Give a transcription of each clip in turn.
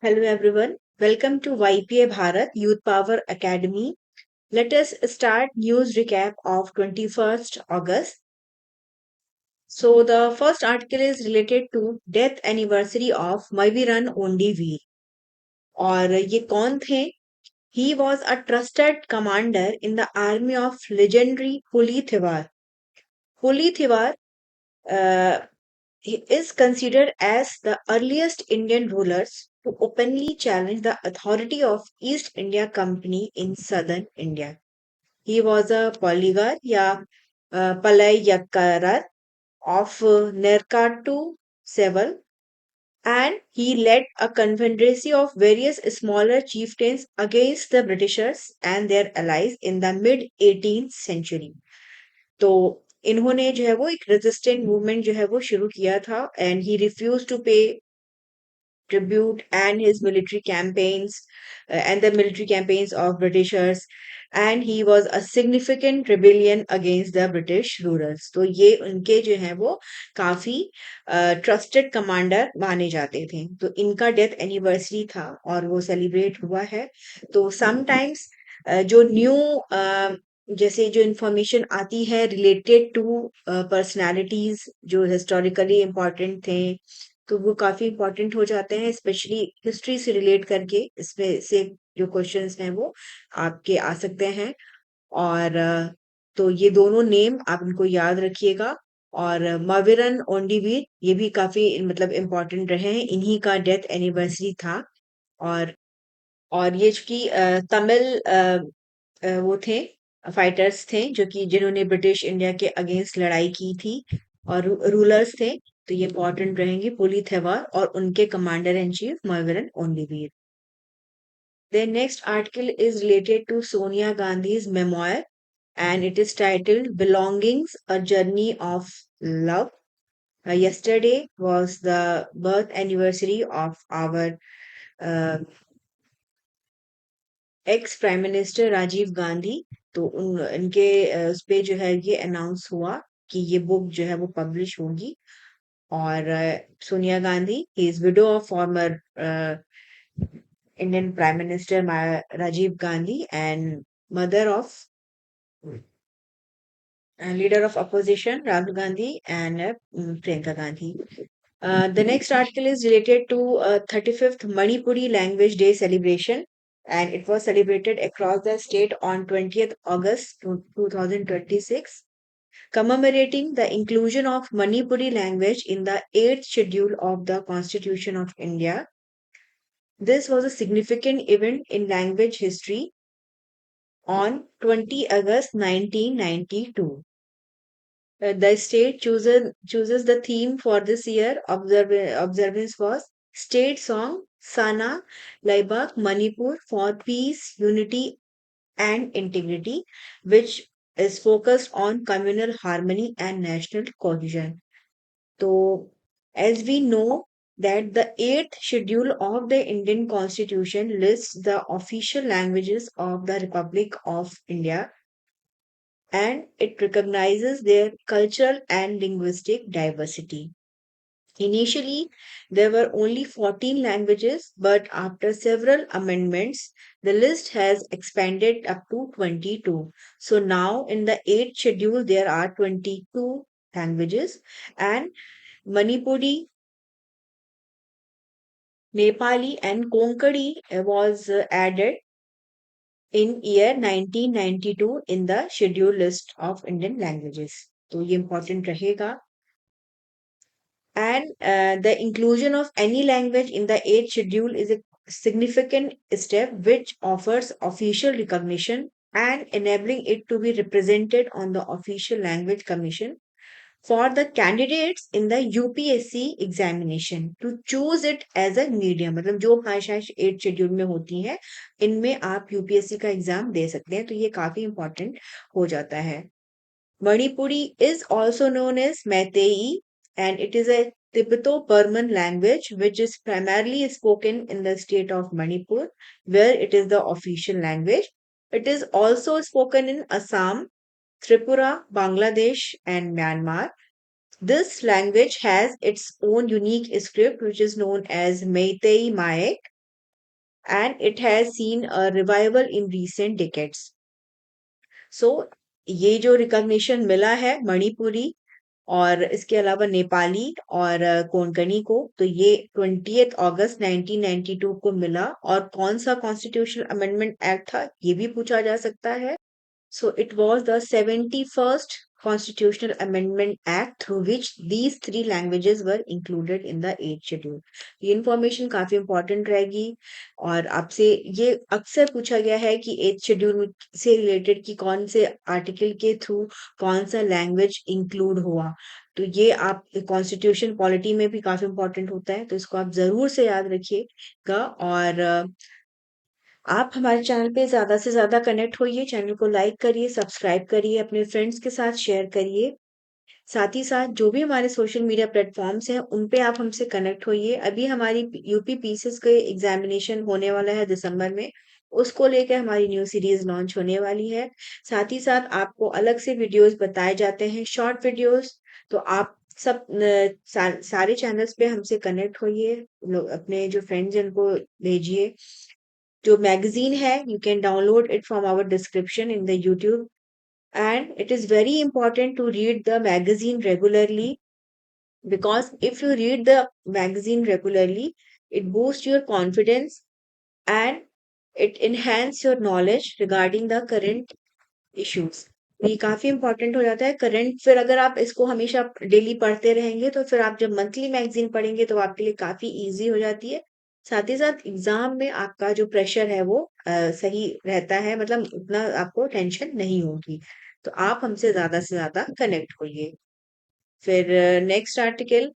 Hello everyone. Welcome to YPA Bharat Youth Power Academy. Let us start news recap of 21st August. So the first article is related to death anniversary of Maviran Ondiveer. और ये कौन थे? He was a trusted commander in the army of legendary Huli Thiwar. Huli Thiwar uh, he is considered as the earliest Indian rulers to openly challenge the authority of East India Company in southern India. He was a polygar या Palayakkarar of Nerkatu Seval, and he led a confederacy of various smaller chieftains against the Britishers and their allies in the mid 18th century. तो इन्होंने जो है वो एक resistant movement जो है वो शुरू किया था एंड ही रिफ्यूज टू पे tribute and his military campaigns and the military campaigns of Britishers, and he was a significant rebellion against the British rulers. तो ये उनके जो है वो काफी ट्रस्टेड कमांडर माने जाते थे. तो इनका डेथ एनिवर्सरी था और वो सेलिब्रेट हुआ है. तो समटाइम्स जो न्यू जैसे जो इंफॉर्मेशन आती है रिलेटेड टू पर्सनालिटीज जो हिस्टोरिकली इम्पोर्टेंट थे, तो वो काफी इम्पोर्टेंट हो जाते हैं, स्पेशली हिस्ट्री से रिलेट करके. इसमें से जो क्वेश्चंस हैं वो आपके आ सकते हैं. और तो ये दोनों नेम आप इनको याद रखिएगा. और माविरन ओंडीवीर ये भी काफी मतलब इम्पोर्टेंट रहे हैं. इन्हीं का डेथ एनिवर्सरी था. और ये चूंकि तमिल वो थे, फाइटर्स थे जो कि जिन्होंने ब्रिटिश इंडिया के अगेंस्ट लड़ाई की थी और रूलर्स थे. तो ये इम्पोर्टेंट रहेंगे पुली थेवार और उनके commander in chief Maveeran Ondiveeran. The next article is related to Sonia Gandhi's memoir, and it is titled Belongings, A Journey of Love. Yesterday was the birth anniversary of our uh, ex prime minister Rajiv Gandhi. तो इनके उस पे जो है ये announce हुआ कि ये बुक जो है वो पब्लिश होगी. और Sonia Gandhi he is widow of former Indian prime minister Rajiv Gandhi and mother of leader of opposition Rahul Gandhi and Priyanka Gandhi. The next article is related to 35th Manipuri Language Day celebration, and it was celebrated across the state on 20th August 2026, commemorating the inclusion of Manipuri language in the 8th schedule of the Constitution of India. This was a significant event in language history on 20 August 1992. The state chooses the theme for this year observance was state song Sana Laibak Manipur for peace, unity and integrity, which is focused on communal harmony and national cohesion. So, as we know that the eighth schedule of the Indian Constitution lists the official languages of the Republic of India, and it recognizes their cultural and linguistic diversity. Initially, there were only 14 languages, but after several amendments, the list has expanded up to 22. So now in the 8th schedule, there are 22 languages, and Manipuri, Nepali, and Konkani was added in year 1992 in the schedule list of Indian languages. तो ये important रहेगा. And the inclusion of any language in the eighth schedule is a significant step which offers official recognition and enabling it to be represented on the official language commission for the candidates in the UPSC examination to choose it as a medium. मतलब जो भाषाएं 8 schedule में होती हैं इनमें आप UPSC का exam दे सकते हैं. तो ये काफी इंपॉर्टेंट हो जाता है. Manipuri is also known as Meitei, and it is a Tibeto-Burman language which is primarily spoken in the state of Manipur, where it is the official language. It is also spoken in Assam, Tripura, Bangladesh, and Myanmar. This language has its own unique script, which is known as Meitei Maek. and it has seen a revival in recent decades. सो ये जो recognition मिला है मणिपुरी और इसके अलावा नेपाली और कोंकणी को, तो ये 20th अगस्त 1992 को मिला। और कौन सा कॉन्स्टिट्यूशनल अमेंडमेंट एक्ट था ये भी पूछा जा सकता है। So it was the 71st Constitutional Amendment Act through which these three languages were included in the 8th schedule. ये इंफॉर्मेशन काफी इंपॉर्टेंट रहेगी और आपसे ये अक्सर पूछा गया है कि 8th शेड्यूल से रिलेटेड कि कौन से आर्टिकल के थ्रू कौन सा लैंग्वेज इंक्लूड हुआ। तो ये आप कॉन्स्टिट्यूशन पॉलिटी में भी काफी इंपॉर्टेंट होता है, तो इसको आप जरूर से याद रखिएगा। और आप हमारे चैनल पे ज़्यादा से ज़्यादा कनेक्ट होइए, चैनल को लाइक करिए, सब्सक्राइब करिए, अपने फ्रेंड्स के साथ शेयर करिए। साथ ही साथ जो भी हमारे सोशल मीडिया प्लेटफॉर्म्स हैं, उन पे आप हमसे कनेक्ट होइए। अभी हमारी यूपी पीसीएस के एग्जामिनेशन होने वाला है दिसंबर में, उसको लेकर हमारी न्यू सीरीज लॉन्च होने वाली है। साथ ही साथ आपको अलग से वीडियोस बताए जाते हैं, शॉर्ट वीडियोस। तो आप सब सारे चैनल्स पे हमसे कनेक्ट होइए, अपने जो फ्रेंड्स हैं उनको भेजिए। जो मैगजीन है, you can download it from our description in the YouTube. And it is very important to read the magazine regularly, because if you read the magazine regularly, it boosts your confidence and it enhance your knowledge regarding the current issues. ये काफी important हो जाता है current. फिर अगर आप इसको हमेशा डेली पढ़ते रहेंगे, तो फिर आप जब मंथली मैगजीन पढ़ेंगे तो आपके लिए काफी इजी हो जाती है। साथ ही साथ एग्जाम में आपका जो प्रेशर है वो सही रहता है, मतलब उतना आपको टेंशन नहीं होगी। तो आप हमसे ज्यादा से ज्यादा कनेक्ट होइए। फिर next article,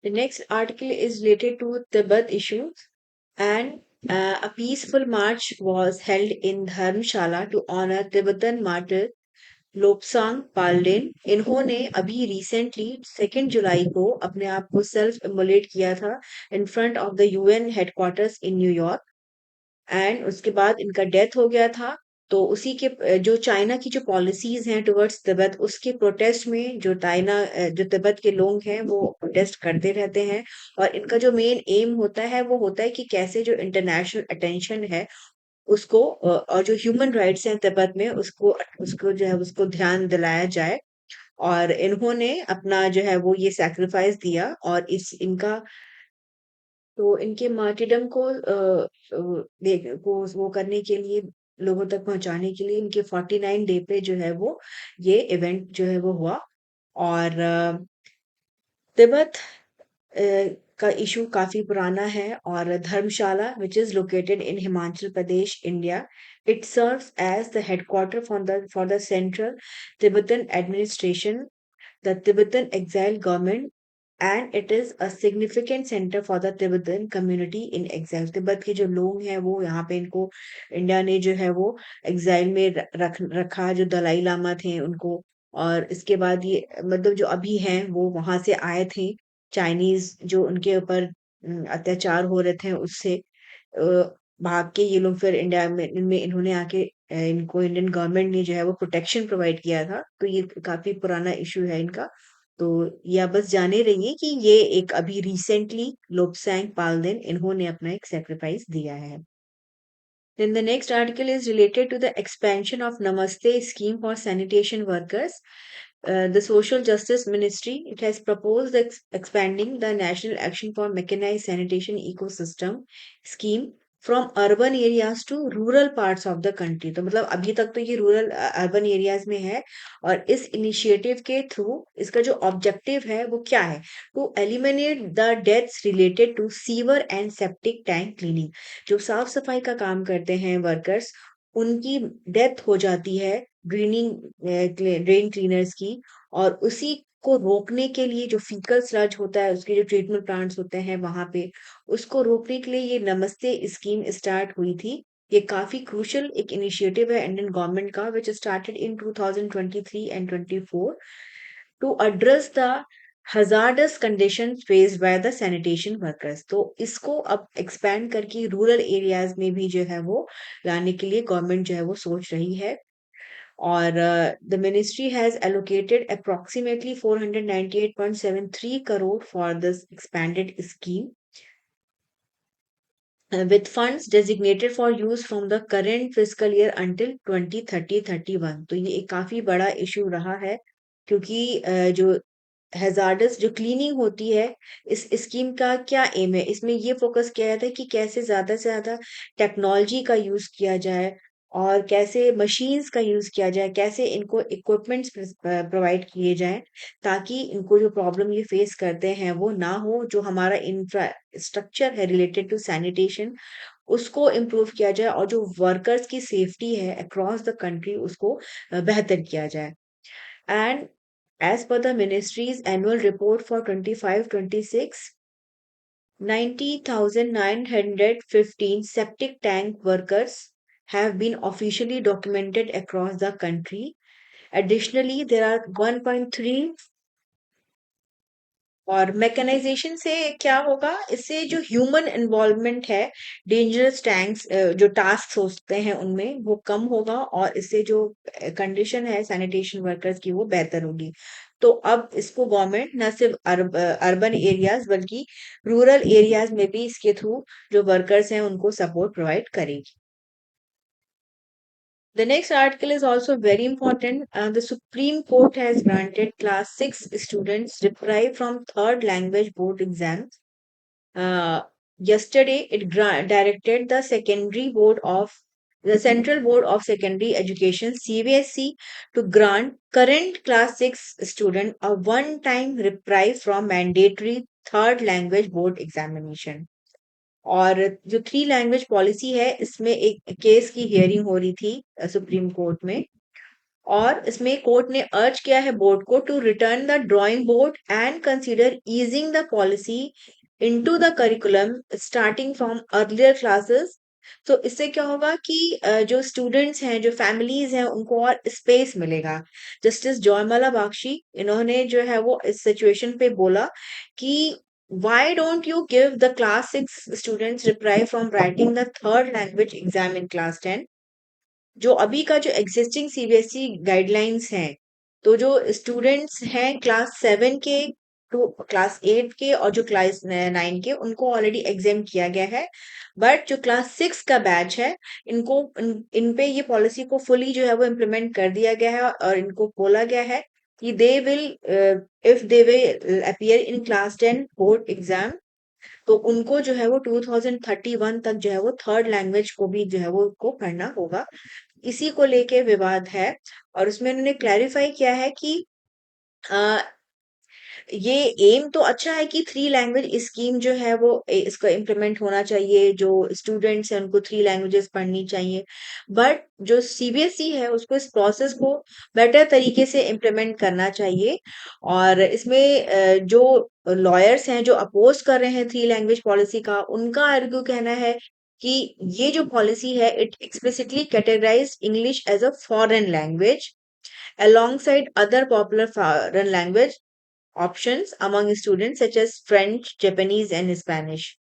the next article is related to Tibet issues, and a peaceful march was held in Dharamshala to honor Tibetan martyr Lobsang Palden. इन्होंने अभी रिसेंटली 2 जुलाई को अपने आप को सेल्फ इमोलेट किया था in front of the UN headquarters in New York, and उसके बाद इनका डेथ हो गया था। तो उसी के जो चाइना की जो पॉलिसीज हैं टुवर्ड्स तिब्बत, उसके प्रोटेस्ट में जो तिब्बत के लोग हैं वो प्रोटेस्ट करते रहते हैं। और इनका जो मेन एम होता है वो होता है कि कैसे जो इंटरनेशनल अटेंशन है उसको और जो ह्यूमन राइट्स हैं तिब्बत में उसको उसको जो है उसको ध्यान दिलाया जाए। और इन्होंने अपना जो है वो ये सैक्रिफाइस दिया, और इस इनका तो इनके मार्टिडम को वो करने के लिए, लोगों तक पहुंचाने के लिए इनके 49 डे पे जो है वो ये इवेंट जो है वो हुआ। और तिब्बत का इशू काफी पुराना है। और Dharamshala which is located in Himachal Pradesh India, it serves as the headquarter for the central Tibetan administration, the Tibetan exile government, and it is a significant center for the Tibetan community in exile. Tibet के जो लोग हैं वो यहाँ पे इनको India ने जो है वो एग्जाइल में रखा, जो दलाई लामा थे उनको। और इसके बाद ये मतलब जो अभी हैं वो वहां से आए थे, चाइनीज जो उनके ऊपर अत्याचार हो रहे थे उससे अ, भाग के ये लोग फिर इंडिया में इनमें इन्होंने आके इनको इंडियन गवर्नमेंट ने जो है वो प्रोटेक्शन प्रोवाइड किया था। तो ये काफी पुराना इशू है इनका। तो ये आप बस जाने रहिए कि ये एक अभी रिसेंटली लोब्सैंग पाल्देन इन्होंने अपना एक सेक्रीफाइस दिया है। Then the next article is related to the expansion of Namaste scheme for sanitation workers. The Social Justice Ministry, it has proposed expanding the National Action for Mechanized Sanitation Ecosystem scheme from urban areas to rural parts of the country। तो मतलब अभी तक तो ये rural urban areas में है। और इस इनिशिएटिव के थ्रू इसका जो ऑब्जेक्टिव है वो क्या है, to eliminate the deaths related to sewer and septic tank cleaning. जो साफ सफाई का काम करते हैं वर्कर्स, उनकी डेथ हो जाती है ड्रेन क्लीनर्स की। और उसी को रोकने के लिए जो फीकल स्लज होता है, उसके जो ट्रीटमेंट प्लांट्स होते हैं वहां पे, उसको रोकने के लिए ये नमस्ते स्कीम स्टार्ट हुई थी। ये काफी क्रूशियल एक इनिशिएटिव है इंडियन गवर्नमेंट का, which started in 2023 and 24 to address the hazardous conditions faced by the sanitation workers। तो इसको अब एक्सपैंड करके रूरल एरियाज में भी जो है वो लाने के लिए गवर्नमेंट जो है वो सोच रही है। और the ministry has allocated approximately 498.73 crore for this expanded scheme. with funds designated for use from the current fiscal year until 2030-31। तो ये एक काफी बड़ा इशू रहा है, क्योंकि जो हैजार्डस जो क्लीनिंग होती है, इस स्कीम का क्या एम है? इसमें ये फोकस किया जाता है कि कैसे ज्यादा से ज्यादा टेक्नोलॉजी का यूज किया जाए, और कैसे मशीन्स का यूज किया जाए, कैसे इनको इक्विपमेंट्स प्रोवाइड किए जाएं, ताकि इनको जो प्रॉब्लम ये फेस करते हैं वो ना हो। जो हमारा इंफ्रास्ट्रक्चर है रिलेटेड टू सैनिटेशन, उसको इम्प्रूव किया जाए, और जो वर्कर्स की सेफ्टी है अक्रॉस द कंट्री उसको बेहतर किया जाए। And as per the ministry's annual report for 25-26, 90,915 septic tank workers have been officially documented across the country. Additionally, there are 1.3। और मैकेनाइजेशन से क्या होगा? इससे जो ह्यूमन इन्वॉल्वमेंट है, डेंजरस टैंक्स जो टास्क होते हैं उनमें, वो कम होगा, और इससे जो कंडीशन है सैनिटेशन वर्कर्स की वो बेहतर होगी। तो अब इसको गवर्नमेंट न सिर्फ अर्बन एरियाज बल्कि रूरल एरियाज में भी इसके थ्रू जो वर्कर्स हैं उनको सपोर्ट प्रोवाइड करेगी। The next article is also very important. The Supreme Court has granted Class 6 students reprieve from third language board exams. Uh, Yesterday, it directed the Central Board of Secondary Education (CBSE) to grant current Class 6 student a one-time reprieve from mandatory third language board examination. और जो three language policy है, इसमें एक case की hearing हो रही थी supreme court में, और इसमें कोर्ट ने अर्ज किया है बोर्ड को to return the drawing board and consider easing the policy into the curriculum starting from earlier classes. तो इससे क्या होगा कि जो स्टूडेंट्स हैं, जो फैमिलीज हैं, उनको और स्पेस मिलेगा। जस्टिस जयमाला बख्शी, इन्होंने जो है वो इस सिचुएशन पे बोला कि why don't you give the class 6 students reprieve from writing the third language exam in class 10? जो अभी का जो एग्जिस्टिंग सीबीएसई गाइडलाइंस हैं, तो जो स्टूडेंट्स हैं क्लास 7 के टू क्लास 8 के और जो क्लास 9 के, उनको ऑलरेडी एग्जाम किया गया है। बट जो क्लास 6 का बैच है, इन पे ये पॉलिसी को फुली जो है वो इम्प्लीमेंट कर दिया गया है, और इनको बोला गया है कि they will if they will appear in class 10 board exam, तो उनको जो है वो 2031 तक जो है वो थर्ड लैंग्वेज को भी जो है वो को पढ़ना होगा। इसी को लेके विवाद है, और उसमें उन्होंने क्लैरिफाई किया है कि अ, ये एम तो अच्छा है कि थ्री लैंग्वेज स्कीम जो है वो इसका इम्प्लीमेंट होना चाहिए, जो स्टूडेंट्स हैं उनको थ्री लैंग्वेजेस पढ़नी चाहिए। बट जो सीबीएसई है उसको इस प्रोसेस को बेटर तरीके से इम्प्लीमेंट करना चाहिए। और इसमें जो लॉयर्स हैं जो अपोज कर रहे हैं थ्री लैंग्वेज पॉलिसी का, उनका आर्ग्यू कहना है कि ये जो पॉलिसी है it explicitly categorise English as a foreign language alongside other popular foreign language options among students such as French, Japanese and Spanish।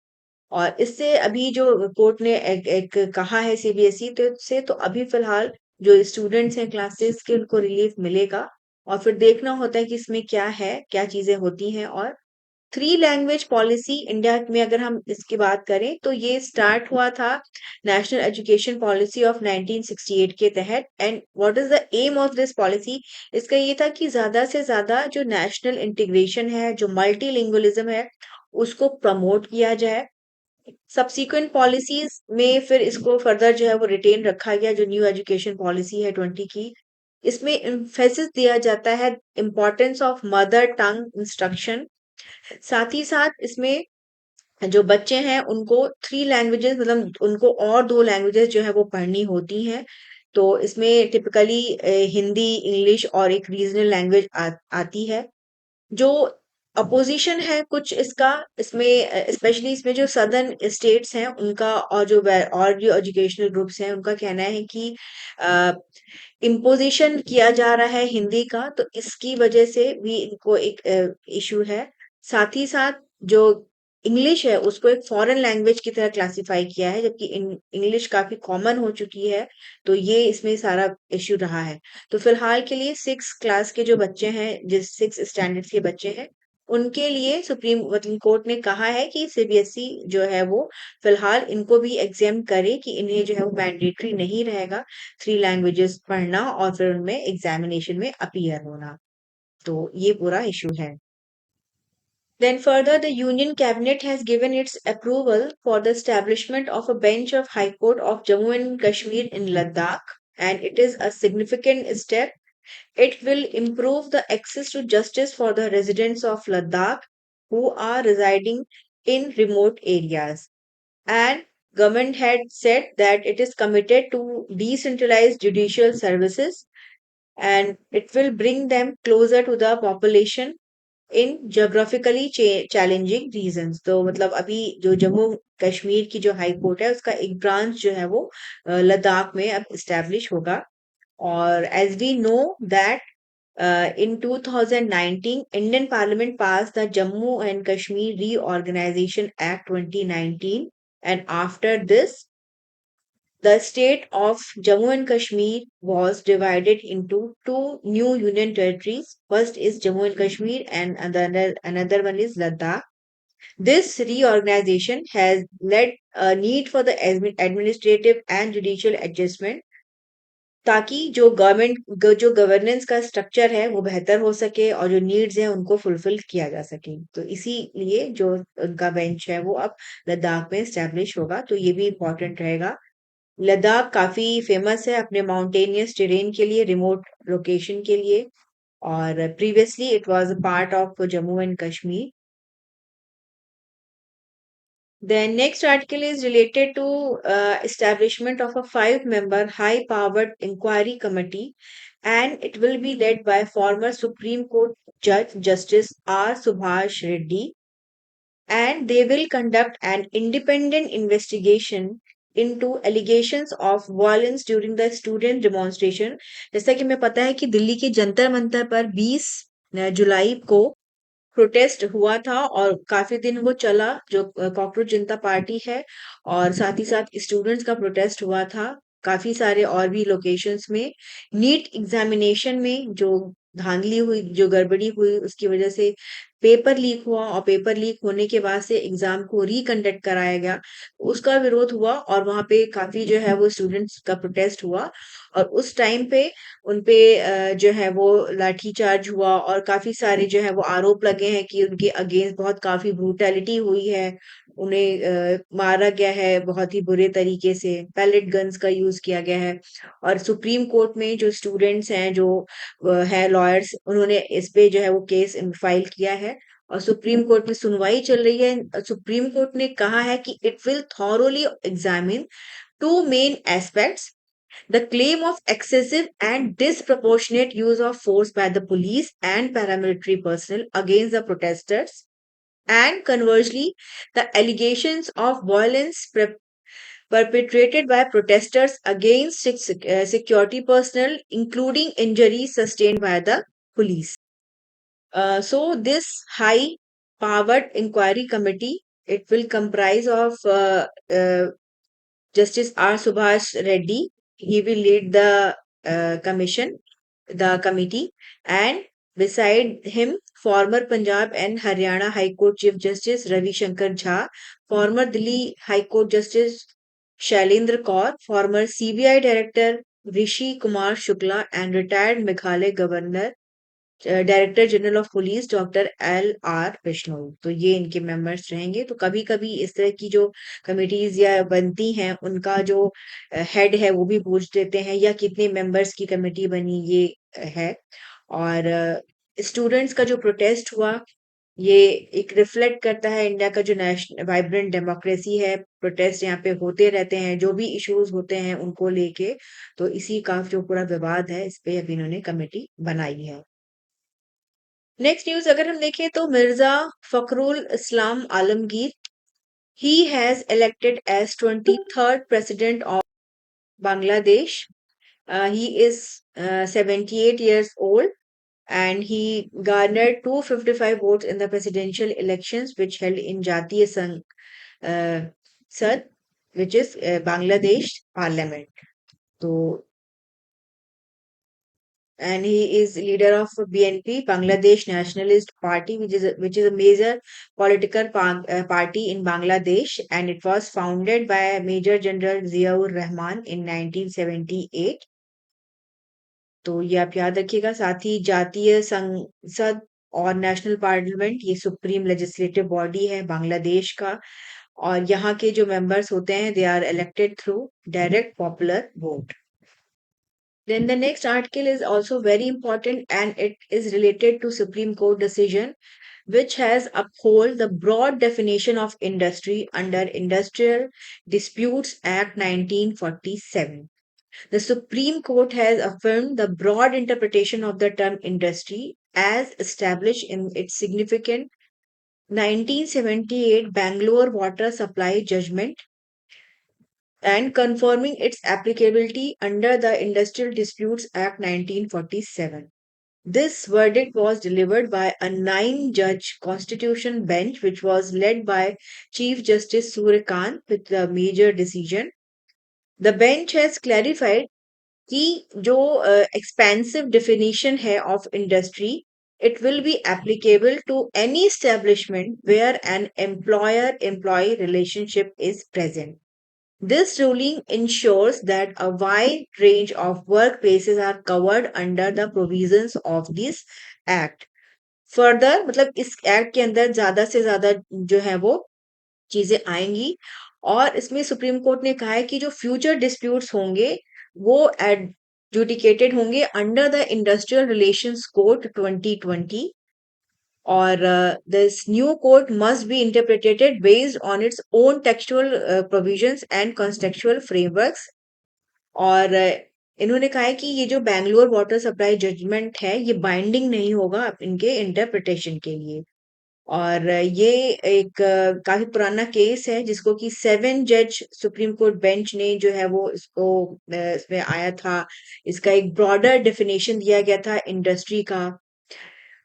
और इससे अभी जो कोर्ट ने एक कहा है सीबीएसई तो से, तो अभी फिलहाल जो स्टूडेंट्स हैं क्लासेस के उनको रिलीफ मिलेगा, और फिर देखना होता है कि इसमें क्या है, क्या चीजें होती हैं। और थ्री लैंग्वेज पॉलिसी इंडिया में अगर हम इसकी बात करें तो ये स्टार्ट हुआ था नेशनल एजुकेशन पॉलिसी ऑफ 1968 के तहत। And what is the aim of this policy? इसका ये था कि ज्यादा से ज्यादा जो नेशनल इंटीग्रेशन है, जो मल्टीलिंगुअलिज्म है, उसको प्रमोट किया जाए। सब्सिक्वेंट पॉलिसीज में फिर इसको फर्दर जो है वो रिटेन रखा गया। जो न्यू एजुकेशन पॉलिसी है 20 की, इसमें एम्फेसिस दिया जाता है importance of mother tongue instruction. साथ ही साथ इसमें जो बच्चे हैं उनको थ्री लैंग्वेजेस, मतलब उनको और दो लैंग्वेजेस जो है वो पढ़नी होती हैं। तो इसमें टिपिकली हिंदी, इंग्लिश और एक रीजनल लैंग्वेज आती है। जो अपोजिशन है कुछ इसका, इसमें स्पेशली इसमें जो सदर्न स्टेट्स हैं उनका, और और जो एजुकेशनल ग्रुप्स हैं उनका कहना है कि इम्पोजिशन किया जा रहा है हिंदी का, तो इसकी वजह से भी इनको एक इशू है। साथ ही साथ जो इंग्लिश है उसको एक फॉरेन लैंग्वेज की तरह क्लासिफाई किया है, जबकि इंग्लिश काफी कॉमन हो चुकी है। तो ये इसमें सारा इशू रहा है। तो फिलहाल के लिए 6 क्लास के जो बच्चे हैं, जिस 6 स्टैंडर्ड के बच्चे हैं, उनके लिए सुप्रीम मतलब कोर्ट ने कहा है कि सीबीएसई जो है वो फिलहाल इनको भी एग्जाम करे कि इन्हें जो है वो मैंडेटरी नहीं रहेगा 3 लैंग्वेजेस पढ़ना और फिर उनमें एग्जामिनेशन में अपीयर होना। तो ये पूरा इशू है। Then further, the Union Cabinet has given its approval for the establishment of a bench of High Court of Jammu and Kashmir in Ladakh, and it is a significant step. It will improve the access to justice for the residents of Ladakh who are residing in remote areas. And government had said that it is committed to decentralized judicial services and it will bring them closer to the population in geographically challenging reasons. तो मतलब अभी जो जम्मू कश्मीर की जो high court है उसका एक branch जो है वो लद्दाख में अब इस्टेब्लिश होगा। और as we know that in 2019 Indian Parliament passed the Jammu and Kashmir Reorganization Act 2019, and after this the state of Jammu and Kashmir was divided into two new union territories. First is Jammu and Kashmir, and another one is Ladakh. This reorganization has led a need for the administrative and judicial adjustment ताकि जो governance का structure है वो बेहतर हो सके और जो नीड्स हैं उनको फुलफिल किया जा सके। तो इसीलिए जो उनका बेंच है वो अब लद्दाख में स्टैब्लिश होगा, तो ये भी इम्पोर्टेंट रहेगा। लद्दाख काफी फेमस है अपने माउंटेनियस टेरेन के लिए, रिमोट लोकेशन के लिए, और previously it was a part of Jammu and Kashmir. The next article is related to establishment of a 5 member high-powered inquiry committee, and it will be led by former Supreme Court Judge Justice R. Subhash Reddy, and they will conduct an independent investigation into allegations of violence during the student demonstration। जैसा कि हमें पता है कि दिल्ली के जंतर मंतर पर 20 जुलाई को protest हुआ था और काफी दिन वो चला, जो कॉकरोच जनता पार्टी है और साथ ही साथ स्टूडेंट्स का प्रोटेस्ट हुआ था काफी सारे और भी लोकेशंस में। नीट एग्जामिनेशन में जो धांधली हुई, जो गड़बड़ी हुई, उसकी वजह से पेपर लीक हुआ और पेपर लीक होने के बाद से एग्जाम को रिकंडक्ट कराया गया, उसका विरोध हुआ और वहां पे काफी जो है वो स्टूडेंट्स का प्रोटेस्ट हुआ और उस टाइम पे उनपे जो है वो लाठीचार्ज हुआ और काफी सारे जो है वो आरोप लगे हैं कि उनके अगेंस्ट बहुत काफी ब्रूटैलिटी हुई है, उन्हें मारा गया है बहुत ही बुरे तरीके से, पैलेट गन्स का यूज किया गया है। और सुप्रीम कोर्ट में जो स्टूडेंट्स हैं, जो है लॉयर्स, उन्होंने इस पे जो है वो केस फाइल किया है और सुप्रीम कोर्ट में सुनवाई चल रही है। सुप्रीम कोर्ट ने कहा है कि it will thoroughly examine two main aspects: the claim of excessive and disproportionate use of force by the police and paramilitary personnel against the protesters, and conversely, the allegations of violence perpetrated by protesters against security personnel, including injuries sustained by the police. So, this high powered inquiry committee, it will comprise of Justice R. Subhash Reddy. He will lead the committee, and beside him, former Punjab and Haryana High Court Chief Justice Ravi Shankar Jha, former Delhi High Court Justice Shailendra Kaur, former CBI Director Rishi Kumar Shukla, and retired Meghalaya Governor director general of police doctor LR Vishnu. तो ये इनके members रहेंगे। तो कभी कभी इस तरह की जो कमिटीज या बनती हैं उनका जो हेड है वो भी पूछ देते हैं या कितने मेंबर्स की कमेटी बनी, ये है। और स्टूडेंट्स का जो प्रोटेस्ट हुआ, ये एक रिफ्लेक्ट करता है इंडिया का जो नेशनल वाइब्रेंट डेमोक्रेसी है। प्रोटेस्ट यहाँ पे होते रहते हैं, जो भी इश्यूज होते हैं उनको लेके। तो इसी का जो पूरा विवाद है, इस पे अभी इन्होंने कमेटी बनाई है। नेक्स्ट न्यूज अगर हम देखें तो मिर्जा फखरुल इस्लाम Alamgir, he has elected as 23rd president of Bangladesh. He is 78 years old and he garnered 255 votes in the presidential elections which held in Jatiya Sad, which is Bangladesh parliament. तो and he is leader of BNP, Bangladesh Nationalist Party, which is a major political party in Bangladesh, and it was founded by Major General Ziaur Rahman in 1978. तो ये आप याद रखिएगा। साथ ही जातीय संसद और नेशनल पार्लियामेंट, ये सुप्रीम लेजिस्लेटिव बॉडी है बांग्लादेश का, और यहाँ के जो मेंबर्स होते हैं they are elected through direct popular vote. Then the next article is also very important, and it is related to Supreme Court decision, which has uphold the broad definition of industry under Industrial Disputes Act 1947. The Supreme Court has affirmed the broad interpretation of the term industry as established in its significant 1978 Bangalore Water Supply Judgment and confirming its applicability under the Industrial Disputes Act 1947. This verdict was delivered by a 9-judge constitution bench, which was led by Chief Justice Suryakant with the major decision. The bench has clarified कि जो expansive definition है of industry, it will be applicable to any establishment where an employer-employee relationship is present. This ruling ensures that a wide range of workplaces are covered under the provisions of this act. Further मतलब इस act के अंदर ज्यादा से ज्यादा जो है वो चीजें आएंगी, और इसमें सुप्रीम कोर्ट ने कहा है कि जो फ्यूचर डिस्प्यूट्स होंगे वो एडजुडिकेटेड होंगे under the industrial relations code 2020, और this new code must be interpreted based on its own textual provisions and contextual frameworks. और इन्होंने कहा है कि ये जो बैंगलोर वाटर सप्लाई जजमेंट है ये बाइंडिंग नहीं होगा इनके इंटरप्रिटेशन के लिए। और ये एक काफी पुराना केस है जिसको कि 7 जज सुप्रीम कोर्ट बेंच ने जो है वो इसको इसमें आया था। इसका एक ब्रॉडर डेफिनेशन दिया गया था इंडस्ट्री का,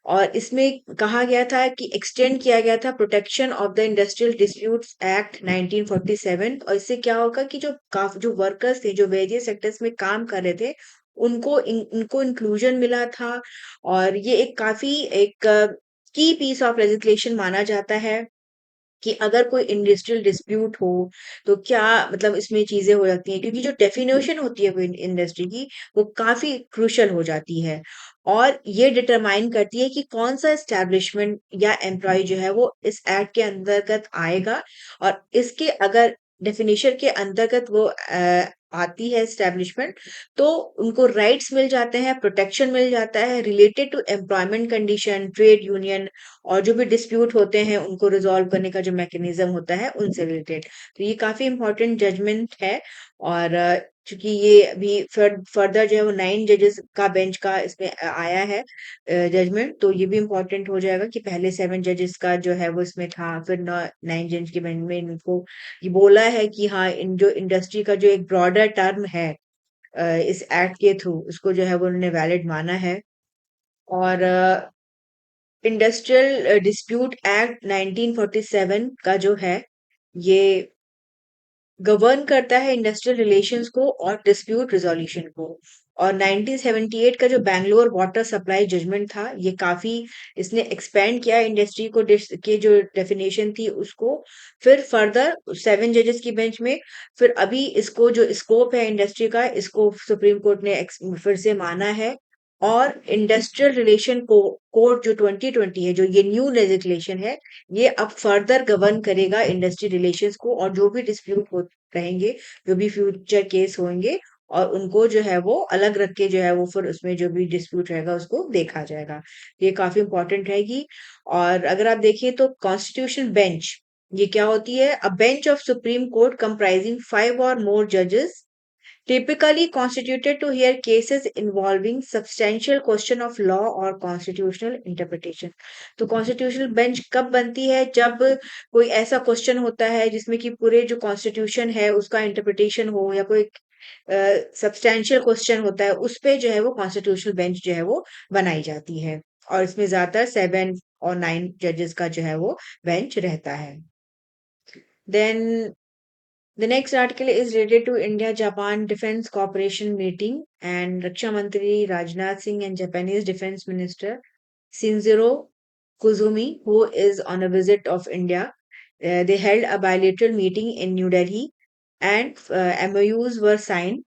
और इसमें कहा गया था कि एक्सटेंड किया गया था protection of the industrial disputes act 1947। और इससे क्या होगा कि जो वर्कर्स थे जो वेरियस सेक्टर्स में काम कर रहे थे उनको इंक्लूजन मिला था, और ये एक काफी एक की पीस ऑफ लेजिस्लेशन माना जाता है कि अगर कोई इंडस्ट्रियल डिस्प्यूट हो तो क्या मतलब इसमें चीजें हो जाती हैं, क्योंकि जो डेफिनेशन होती है कोई इंडस्ट्री की वो काफी क्रूशल हो जाती है, और ये डिटरमाइन करती है कि कौन सा एस्टेब्लिशमेंट या एम्प्लॉय जो है वो इस एक्ट के अंतर्गत आएगा, और इसके अगर डेफिनेशन के अंतर्गत वो आती है एस्टेब्लिशमेंट, तो उनको राइट्स मिल जाते हैं, प्रोटेक्शन मिल जाता है related to employment condition, trade union, और जो भी डिस्प्यूट होते हैं उनको रिजॉल्व करने का जो मैकेनिज्म होता है उनसे रिलेटेड। तो ये काफी इंपॉर्टेंट जजमेंट है, और चूंकि ये अभी फर्दर जो है वो 9 जजेस का बेंच का इसमें आया है जजमेंट, तो ये भी इम्पोर्टेंट हो जाएगा कि पहले 7 जजेस का जो है वो इसमें था, फिर 9 जज के बेंच में इनको ये बोला है कि हाँ इन जो इंडस्ट्री का जो एक ब्रॉडर टर्म है इस एक्ट के थ्रू उसको जो है वो उन्होंने वैलिड माना है। और इंडस्ट्रियल डिस्प्यूट एक्ट 1947 का जो है ये गवर्न करता है इंडस्ट्रियल रिलेशंस को और डिस्प्यूट रिजोल्यूशन को। और 1978 का जो बैंगलोर वाटर सप्लाई जजमेंट था ये काफी इसने एक्सपेंड किया इंडस्ट्री को के जो डेफिनेशन थी उसको, फिर फर्दर 7 जजेस की बेंच में फिर अभी इसको जो स्कोप है इंडस्ट्री का इसको सुप्रीम कोर्ट ने फिर से माना है, और इंडस्ट्रियल रिलेशन को कोड जो 2020 है जो ये न्यू लेजिस्लेशन है ये अब फर्दर गवर्न करेगा इंडस्ट्री रिलेशंस को, और जो भी डिस्प्यूट हो रहेंगे, जो भी फ्यूचर केस होंगे, और उनको जो है वो अलग रख के जो है वो फिर उसमें जो भी डिस्प्यूट रहेगा उसको देखा जाएगा। ये काफी इंपॉर्टेंट रहेगी। और अगर आप देखिए तो कॉन्स्टिट्यूशन बेंच ये क्या होती है? अ bench of supreme court comprising 5 or more जजेस typically constituted to hear cases involving substantial question of law or constitutional interpretation। तो कॉन्स्टिट्यूशनल बेंच कब बनती है? जब कोई ऐसा क्वेश्चन होता है जिसमें कि पूरे जो कॉन्स्टिट्यूशन है उसका इंटरप्रिटेशन हो, या कोई सब्सटैंशियल क्वेश्चन होता है उस पे जो है वो कॉन्स्टिट्यूशनल बेंच जो है वो बनाई जाती है, और इसमें ज्यादातर 7 और 9 जजेस का जो है वो बेंच रहता है। Then The next article is related to India-Japan Defense Cooperation meeting, and Raksha Mantri Rajnath Singh and Japanese Defense Minister Shinjiro Koizumi, who is on a visit of India, they held a bilateral meeting in New Delhi, and MOUs were signed.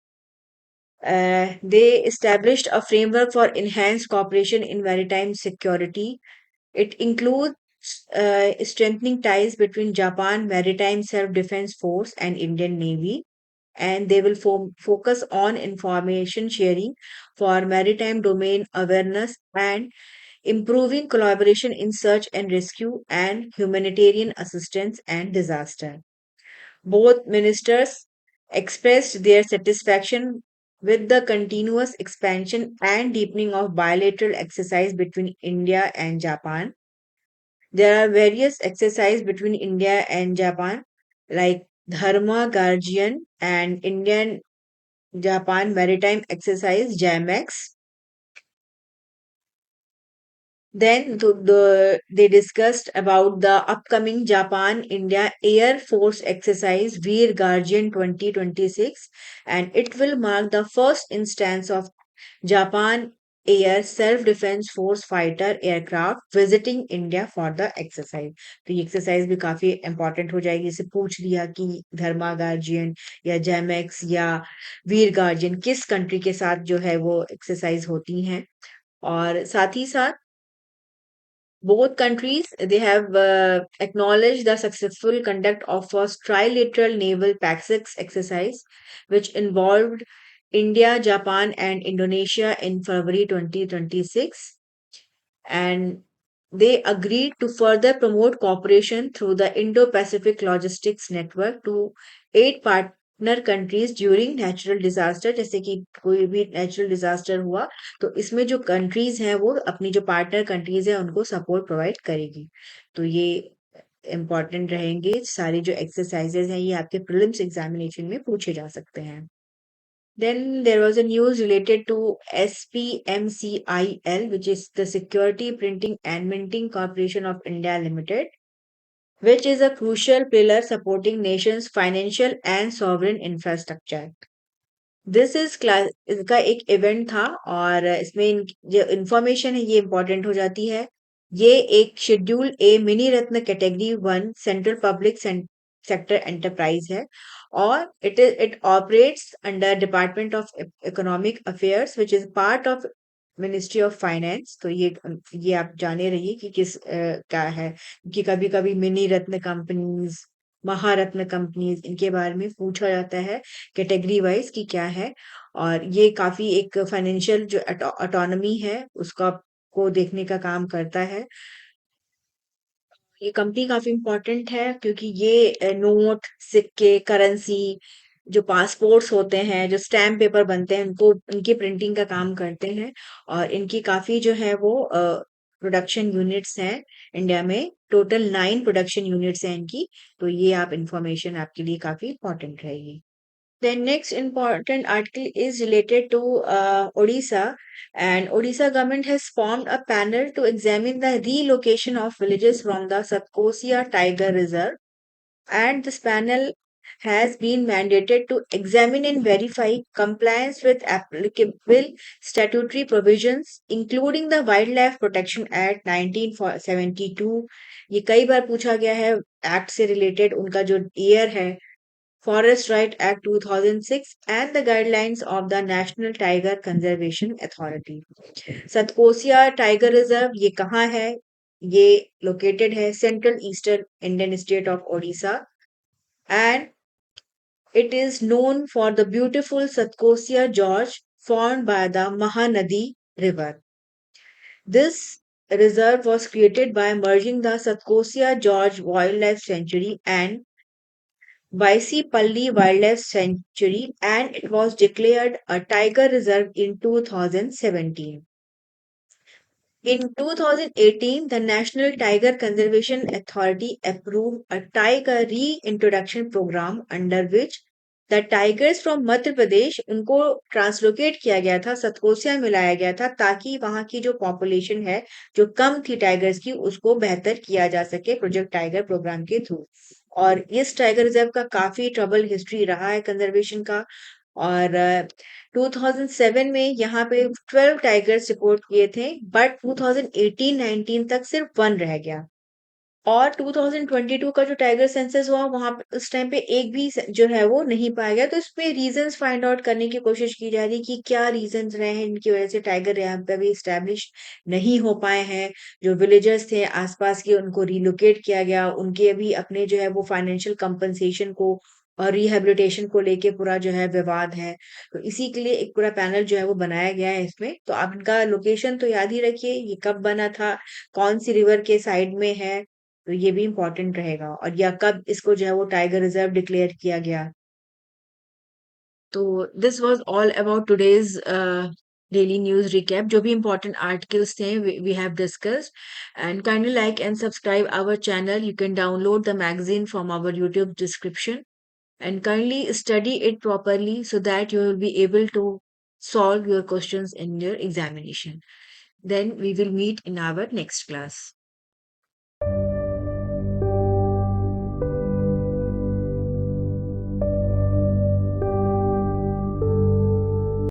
They established a framework for enhanced cooperation in maritime security. It includes strengthening ties between Japan Maritime Self-Defense Force and Indian Navy, and they will focus on information sharing for maritime domain awareness and improving collaboration in search and rescue and humanitarian assistance and disaster. Both ministers expressed their satisfaction with the continuous expansion and deepening of bilateral exercise between India and Japan. There are various exercises between India and Japan, like Dharma Guardian and Indian Japan Maritime Exercise JAMEX. Then they discussed about the upcoming Japan India Air Force exercise Veer Guardian 2026, and it will mark the first instance of Japan Air Self Defense Force fighter aircraft visiting India for the exercise. तो ये exercise भी काफी important हो जाएगी. इसे पूछ लिया कि धर्मा गार्जियन या जैमेक्स या वीर गार्जियन किस कंट्री के साथ जो है वो एक्सरसाइज होती हैं. और साथ ही साथ both countries they have acknowledged the successful conduct of first trilateral naval PAX-6 exercise, which involved India, Japan, and Indonesia in February 2026, and they agreed to further promote cooperation through the Indo-Pacific Logistics Network to aid partner countries during natural disaster. जैसे कि कोई भी natural disaster हुआ तो इसमें जो countries हैं वो अपनी जो पार्टनर कंट्रीज हैं उनको सपोर्ट प्रोवाइड करेगी. तो ये इम्पोर्टेंट रहेंगे. सारे जो एक्सरसाइजेज हैं ये आपके प्रीलिम्स एग्जामिनेशन में पूछे जा सकते हैं. Then there was a news related to SPMCIL, which is the Security Printing and Minting Corporation of India Limited, which is a crucial pillar supporting nation's financial and sovereign infrastructure. This is class इसका एक event था और इसमें जो information है ये important हो जाती है. ये एक schedule A mini Ratna category 1 central public sector enterprise है और it operates under department of economic affairs which is part of ministry of finance. तो ये आप जाने रहिए कि किस क्या है कि कभी कभी मिनी रत्न कंपनीज महारत्न कंपनीज इनके बारे में पूछा जाता है कैटेगरी वाइज कि क्या है. और ये काफी एक फाइनेंशियल जो ऑटोनॉमी है उसका को देखने का काम करता है. ये कंपनी काफी इम्पोर्टेंट है क्योंकि ये नोट सिक्के करेंसी जो पासपोर्ट्स होते हैं जो स्टैम्प पेपर बनते हैं उनको उनकी प्रिंटिंग का काम करते हैं. और इनकी काफी जो है वो प्रोडक्शन यूनिट्स हैं इंडिया में. टोटल 9 प्रोडक्शन यूनिट्स हैं इनकी. तो ये आप इंफॉर्मेशन आपके लिए काफी इंपॉर्टेंट रहेगी. The next important article is related to Odisha, and Odisha government has formed a panel to examine the relocation of villages from the Satkosia Tiger Reserve, and this panel has been mandated to examine and verify compliance with applicable statutory provisions, including the Wildlife Protection Act 1972. ये कई बार पूछा गया है act से related उनका जो year है Forest Right Act 2006 and the guidelines of the National Tiger Conservation Authority. Satkosia tiger reserve ये कहाँ है? ये लोकेटेड है central eastern Indian state of Odisha and it is known for the beautiful Satkosia Gorge formed by the Mahanadi River. This reserve was created by merging the Satkosia Gorge Wildlife Sanctuary and Vaisipalli Wildlife Sanctuary, and it was declared a tiger reserve in 2017. In 2018, the National Tiger Conservation Authority approved a tiger reintroduction program under which the tigers from Madhya Pradesh उनको translocate किया गया था सतकोसिया में लाया गया था ताकि वहां की जो पॉपुलेशन है जो कम थी टाइगर्स की उसको बेहतर किया जा सके प्रोजेक्ट टाइगर प्रोग्राम के थ्रू. और इस टाइगर रिजर्व का काफी ट्रबल हिस्ट्री रहा है कंजर्वेशन का। और 2007 में यहाँ पे 12 टाइगर्स रिपोर्ट किए थे, बट 2018-19 तक सिर्फ 1 रह गया। और 2022 का जो टाइगर सेंसस हुआ वहां पे उस टाइम पे एक भी जो है वो नहीं पाया गया। तो इसमें रीजंस फाइंड आउट करने की कोशिश की जा रही कि क्या रीजंस रहे हैं इनकी वजह से टाइगर यहाँ पे अभी स्टैब्लिश नहीं हो पाए हैं। जो विलेजर्स थे आसपास के उनको रिलोकेट किया गया, उनके अभी अपने जो है वो फाइनेंशियल कंपनसेशन को और रिहेबिलिटेशन को लेके पूरा जो है विवाद है। तो इसी के लिए एक पूरा पैनल जो है वो बनाया गया है इसमें। तो आप इनका लोकेशन तो याद ही रखिए, ये कब बना था, कौन सी रिवर के साइड में है, तो ये भी इम्पोर्टेंट रहेगा। और या कब इसको जो है वो टाइगर रिजर्व डिक्लेयर किया गया। तो this was all about today's daily news recap. जो भी इम्पोर्टेंट आर्टिकल्स थे we have discussed. And kindly like and subscribe our channel. You can download the magazine from our YouTube description and kindly study it properly so that you will be able to solve your questions in your examination. Then we will meet in our next class.